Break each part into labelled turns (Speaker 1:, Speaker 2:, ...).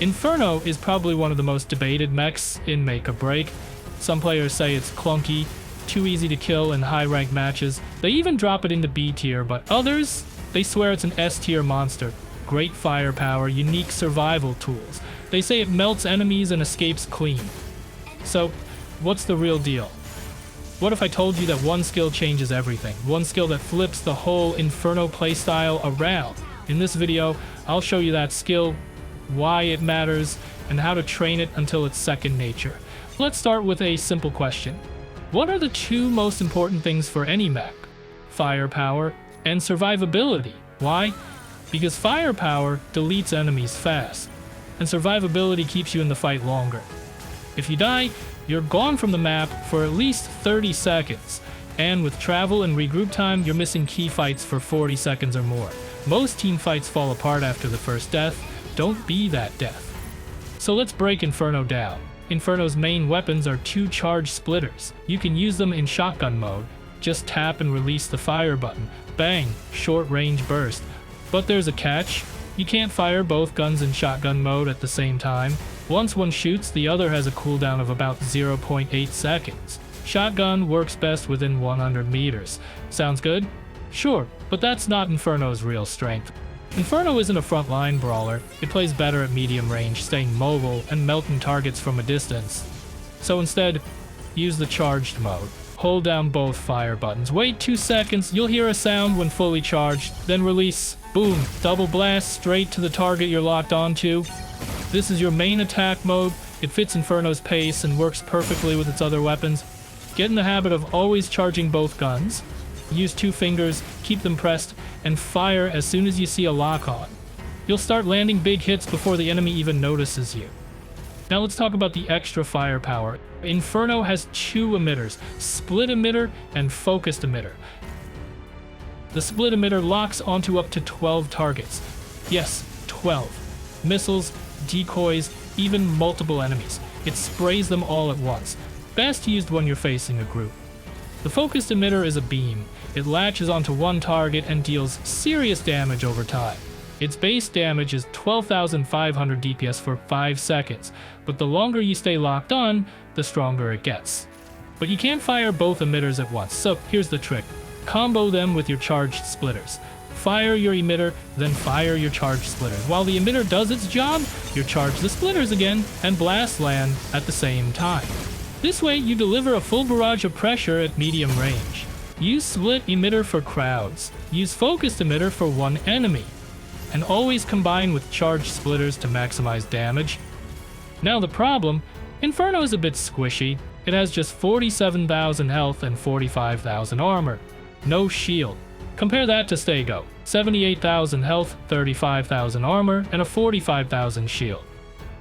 Speaker 1: Inferno is probably one of the most debated mechs in Mecha BREAK. Some players say it's clunky, too easy to kill in high-ranked matches. They even drop it into B tier, but others, they swear it's an S tier monster. Great firepower, unique survival tools. They say it melts enemies and escapes clean. So, what's the real deal? What if I told you that one skill changes everything? One skill that flips the whole Inferno playstyle around? In this video, I'll show you that skill, why it matters, and how to train it until it's second nature. Let's start with a simple question. What are the two most important things for any mech? Firepower and survivability. Why? Because firepower deletes enemies fast, and survivability keeps you in the fight longer. If you die, you're gone from the map for at least 30 seconds, and with travel and regroup time, you're missing key fights for 40 seconds or more. Most team fights fall apart after the first death. Don't be that death. So let's break Inferno down. Inferno's main weapons are two charge splitters. You can use them in shotgun mode. Just tap and release the fire button. Bang, short range burst. But there's a catch. You can't fire both guns in shotgun mode at the same time. Once one shoots, the other has a cooldown of about 0.8 seconds. Shotgun works best within 100 meters. Sounds good? Sure, but that's not Inferno's real strength. Inferno isn't a frontline brawler. It plays better at medium range, staying mobile and melting targets from a distance. So instead, use the charged mode. Hold down both fire buttons. Wait 2 seconds, you'll hear a sound when fully charged, then release. Boom, double blast straight to the target you're locked onto. This is your main attack mode. It fits Inferno's pace and works perfectly with its other weapons. Get in the habit of always charging both guns. Use 2 fingers, keep them pressed, and fire as soon as you see a lock-on. You'll start landing big hits before the enemy even notices you. Now let's talk about the extra firepower. Inferno has 2 emitters, split emitter and focused emitter. The split emitter locks onto up to 12 targets. Yes, 12. Missiles, decoys, even multiple enemies. It sprays them all at once. Best used when you're facing a group. The focused emitter is a beam. It latches onto one target and deals serious damage over time. Its base damage is 12,500 DPS for 5 seconds, but the longer you stay locked on, the stronger it gets. But you can't fire both emitters at once, so here's the trick. Combo them with your charged splitters. Fire your emitter, then fire your charged splitters. While the emitter does its job, you charge the splitters again, and blast land at the same time. This way, you deliver a full barrage of pressure at medium range. Use split emitter for crowds. Use focused emitter for one enemy. And always combine with charged splitters to maximize damage. Now the problem, Inferno is a bit squishy. It has just 47,000 health and 45,000 armor. No shield. Compare that to Stego. 78,000 health, 35,000 armor, and a 45,000 shield.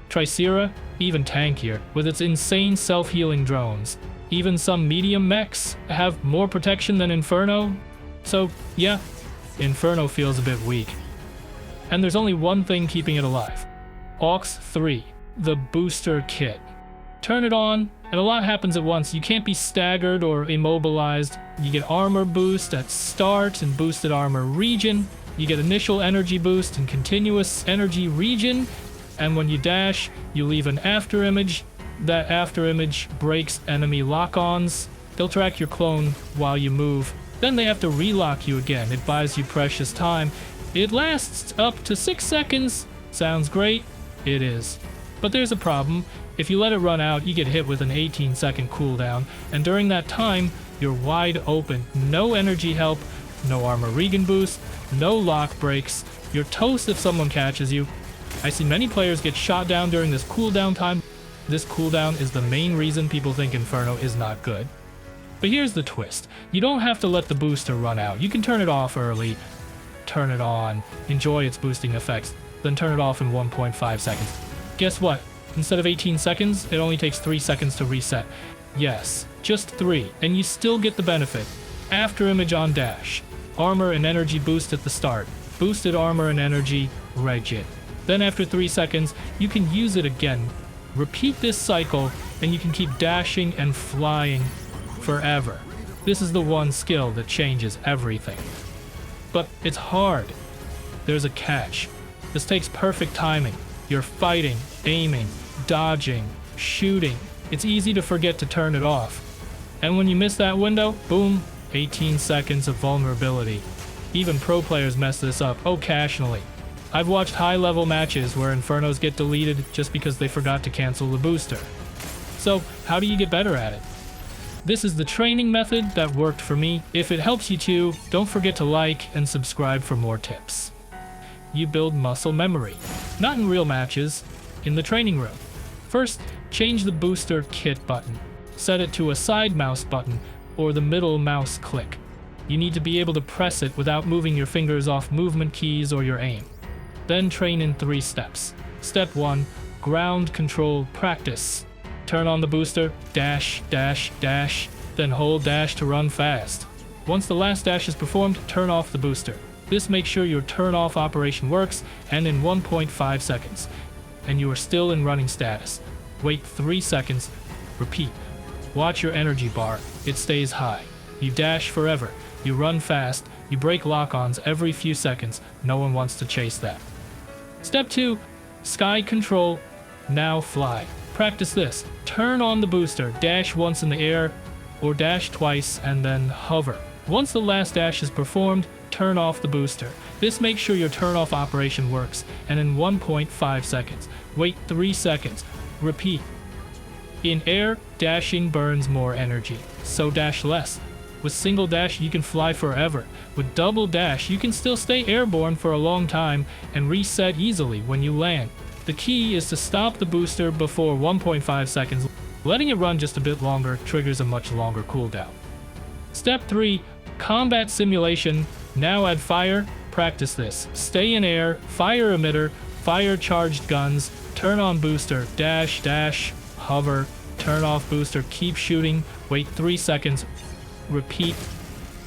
Speaker 1: Tricera, even tankier, with its insane self-healing drones. Even some medium mechs have more protection than Inferno. So, yeah, Inferno feels a bit weak. And there's only one thing keeping it alive. Aux 3, the booster kit. Turn it on, and a lot happens at once. You can't be staggered or immobilized. You get armor boost at start and boosted armor regen. You get initial energy boost and continuous energy regen. And when you dash, you leave an after image. That after image breaks enemy lock-ons. They'll track your clone while you move. Then they have to relock you again. It buys you precious time. It lasts up to 6 seconds. Sounds great? It is. But there's a problem. If you let it run out, you get hit with an 18-second cooldown. And during that time, you're wide open. No energy help, no armor regen boost, no lock breaks. You're toast if someone catches you. I see many players get shot down during this cooldown time. This cooldown is the main reason people think Inferno is not good. But here's the twist. You don't have to let the booster run out. You can turn it off early, turn it on, enjoy its boosting effects, then turn it off in 1.5 seconds. Guess what? Instead of 18 seconds, it only takes 3 seconds to reset. Yes, just 3, and you still get the benefit. After image on dash. Armor and energy boost at the start. Boosted armor and energy, regen. Then after 3 seconds, you can use it again. Repeat this cycle, and you can keep dashing and flying forever. This is the one skill that changes everything. But it's hard. There's a catch. This takes perfect timing. You're fighting, aiming, dodging, shooting. It's easy to forget to turn it off. And when you miss that window, boom, 18 seconds of vulnerability. Even pro players mess this up occasionally. I've watched high-level matches where Infernos get deleted just because they forgot to cancel the booster. So, how do you get better at it? This is the training method that worked for me. If it helps you too, don't forget to like and subscribe for more tips. You build muscle memory. Not in real matches, in the training room. First, change the booster kit button. Set it to a side mouse button or the middle mouse click. You need to be able to press it without moving your fingers off movement keys or your aim. Then train in 3 steps. Step 1, ground control practice. Turn on the booster, dash, dash, dash, then hold dash to run fast. Once the last dash is performed, turn off the booster. This makes sure your turn-off operation works, and in 1.5 seconds. And you are still in running status. Wait 3 seconds, repeat. Watch your energy bar, it stays high. You dash forever, you run fast, you break lock-ons every few seconds. No one wants to chase that. Step 2, sky control, now fly. Practice this. Turn on the booster, dash once in the air, or dash twice and then hover. Once the last dash is performed, turn off the booster. This makes sure your turn-off operation works, and in 1.5 seconds. Wait 3 seconds. Repeat. In air, dashing burns more energy, so dash less. With single dash, you can fly forever. With double dash, you can still stay airborne for a long time and reset easily when you land. The key is to stop the booster before 1.5 seconds. Letting it run just a bit longer triggers a much longer cooldown. Step 3, combat simulation. Now add fire. Practice this. Stay in air, fire emitter, fire charged guns, turn on booster, dash, dash, hover, turn off booster, keep shooting, wait 3 seconds, repeat.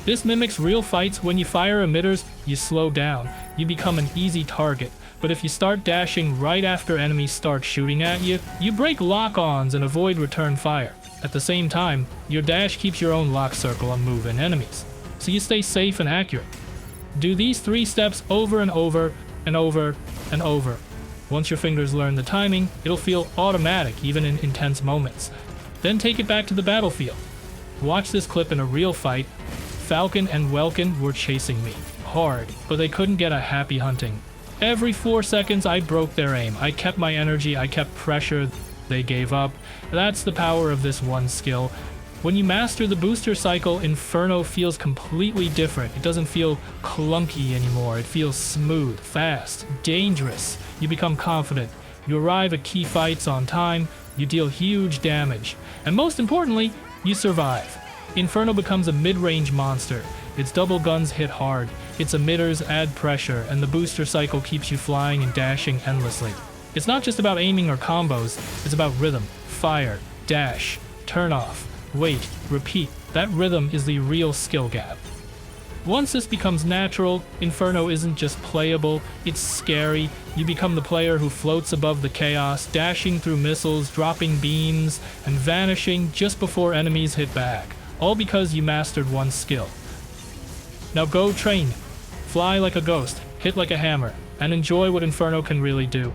Speaker 1: This mimics real fights. When you fire emitters, you slow down. You become an easy target. But if you start dashing right after enemies start shooting at you, you break lock-ons and avoid return fire. At the same time, your dash keeps your own lock circle on moving enemies, so you stay safe and accurate. Do these 3 steps over and over and over and over. Once your fingers learn the timing, it'll feel automatic even in intense moments. Then take it back to the battlefield. Watch this clip in a real fight. Falcon and Welkin were chasing me hard, but they couldn't get a happy hunting. Every 4 seconds I broke their aim. I kept my energy, I kept pressure, they gave up. That's the power of this one skill. When you master the booster cycle, Inferno feels completely different. It doesn't feel clunky anymore. It feels smooth, fast, dangerous. You become confident. You arrive at key fights on time. You deal huge damage. And most importantly, you survive. Inferno becomes a mid-range monster. Its double guns hit hard, its emitters add pressure, and the booster cycle keeps you flying and dashing endlessly. It's not just about aiming or combos, it's about rhythm, fire, dash, turn off, wait, repeat. That rhythm is the real skill gap. Once this becomes natural, Inferno isn't just playable, it's scary. You become the player who floats above the chaos, dashing through missiles, dropping beams, and vanishing just before enemies hit back. All because you mastered one skill. Now go train. Fly like a ghost, hit like a hammer, and enjoy what Inferno can really do.